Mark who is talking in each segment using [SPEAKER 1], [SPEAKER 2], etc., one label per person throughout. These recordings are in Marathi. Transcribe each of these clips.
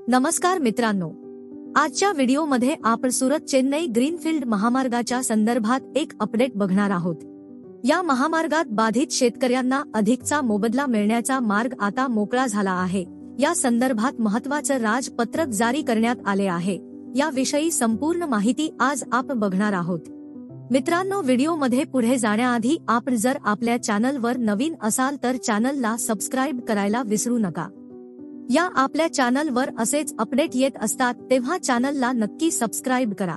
[SPEAKER 1] नमस्कार मित्रांनो, आजच्या व्हिडिओमध्ये आपण सुरत चेन्नई ग्रीनफील्ड महामार्गाच्या संदर्भात एक अपडेट बघणार आहोत। या महामार्गात बाधित शेतकऱ्यांना अधिकचा मोबदला मिळण्याचा मार्ग आता मोकळा झाला आहे। या संदर्भात महत्त्वाचं राजपत्रक जारी करण्यात आले आहे। याविषयी संपूर्ण माहिती आज आपण बघणार आहोत। मित्रांनो, व्हिडिओमध्ये पुढे जाण्याआधी आपण जर आपल्या चॅनलवर नवीन असाल तर चॅनलला सबस्क्राइब करायला विसरू नका। या आपल्या चॅनलवर असेच अपडेट येत असतात, तेव्हा चॅनलला नक्की सबस्क्राइब करा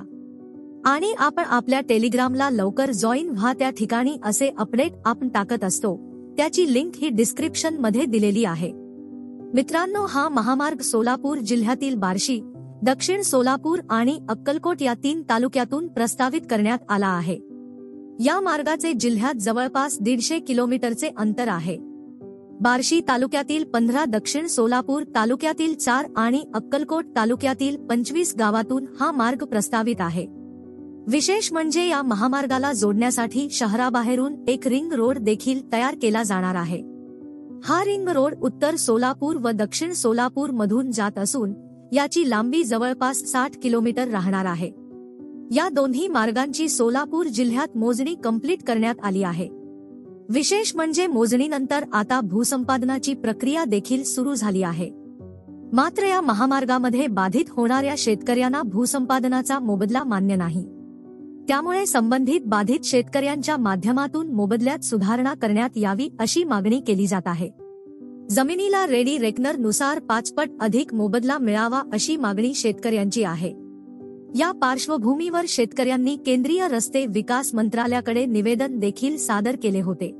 [SPEAKER 1] आणि आपण आपल्या टेलिग्रामला लवकर जॉईन व्हा। त्या ठिकाणी असे अपडेट आपण टाकत असतो, त्याची लिंक ही डिस्क्रिप्शन मध्ये दिलेली आहे। मित्रांनो, हा महामार्ग सोलापूर जिल्ह्यातील बार्शी, दक्षिण सोलापूर आणि अक्कलकोट या 3 तालुक्यातून प्रस्तावित करण्यात आला आहे। या मार्गाचे जिल्ह्यात जवळपास 150 किलोमीटरचे अंतर आहे। बार्शी तालुक्यातील 15, दक्षिण सोलापूर तालुक्यातील 4 आणि अक्कलकोट तालुक्यातील 25 गावातून हा मार्ग प्रस्तावित आहे। विशेष म्हणजे या महामार्गाला जोडण्यासाठी शहराबाहेरून एक रिंग रोड देखील तयार केला जाणार आहे। हा रिंग रोड उत्तर सोलापूर व दक्षिण सोलापूर मधून जात असून याची लांबी जवळपास 60 किलोमीटर राहणार आहे। या दोन्ही मार्गांची सोलापूर जिल्ह्यात मोजणी कंप्लीट करण्यात आली आहे। विशेष म्हणजे मोजणीनंतर आता भूसंपादनाची प्रक्रिया देखील सुरू झाली आहे। मात्र या महामार्गामध्ये बाधित होणाऱ्या शेतकऱ्यांना भूसंपादनाचा मोबदला मान्य नाही। त्यामुळे संबंधित बाधित शेतकऱ्यांच्या माध्यमातून मोबदल्यात सुधारणा करण्यात यावी अशी मागणी केली जात आहे। जमिनीला रेडी रेकनर नुसार 5 पट अधिक मोबदला मिळावा अशी मागणी शेतकऱ्यांची आहे। या पार्श्वभूमीवर शेतकऱ्यांनी केंद्रीय रस्ते विकास मंत्रालयाकडे निवेदन देखील सादर केले होते।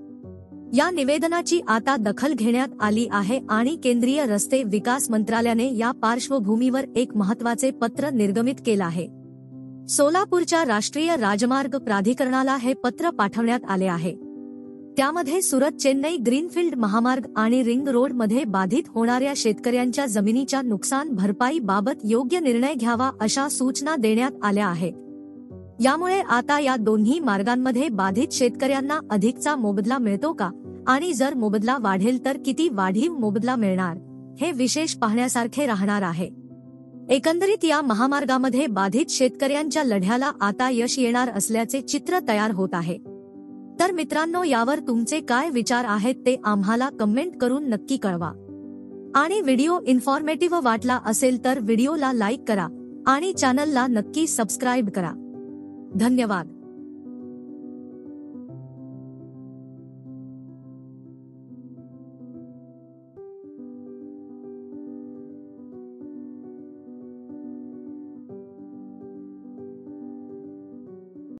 [SPEAKER 1] या निवेदनाची आता दखल घेण्यात आली आहे आणि केंद्रीय रस्ते विकास मंत्रालयाने या पार्श्वभूमीवर एक महत्त्वाचे पत्र निर्गमित केले आहे। सोलापूरच्या राष्ट्रीय राजमार्ग प्राधिकरणाला हे पत्र पाठवण्यात आले आहे। त्यामध्ये सुरत चेन्नई ग्रीनफील्ड महामार्ग आणि रिंग रोड मध्ये बाधित होणाऱ्या शेतकऱ्यांच्या जमिनीच्या नुकसान भरपाई बाबत योग्य निर्णय घ्यावा अशा सूचना देण्यात आल्या आहेत। यामुळे आता या दोन्ही मार्गांमध्ये बाधित शेतकऱ्यांना अधिकचा मोबदला मिळतो का आणि जर मोबदला वाढेल तर किती वाढीव मोबदला मिळणार, हे विशेष पाहण्यासारखे राहणार आहे। एकंदरीत या महामार्गामध्ये बाधित शेतकऱ्यांच्या लढ्याला आता यश येणार असल्याचे चित्र तयार होत आहे। तर मित्रांनो, यावर तुमचे काय विचार आहेत ते आम्हाला कमेंट करून नक्की कळवा आणि व्हिडिओ इन्फॉर्मेटिव्ह वाटला असेल तर व्हिडिओला लाईक करा आणि चॅनलला नक्की सबस्क्राइब करा। धन्यवाद।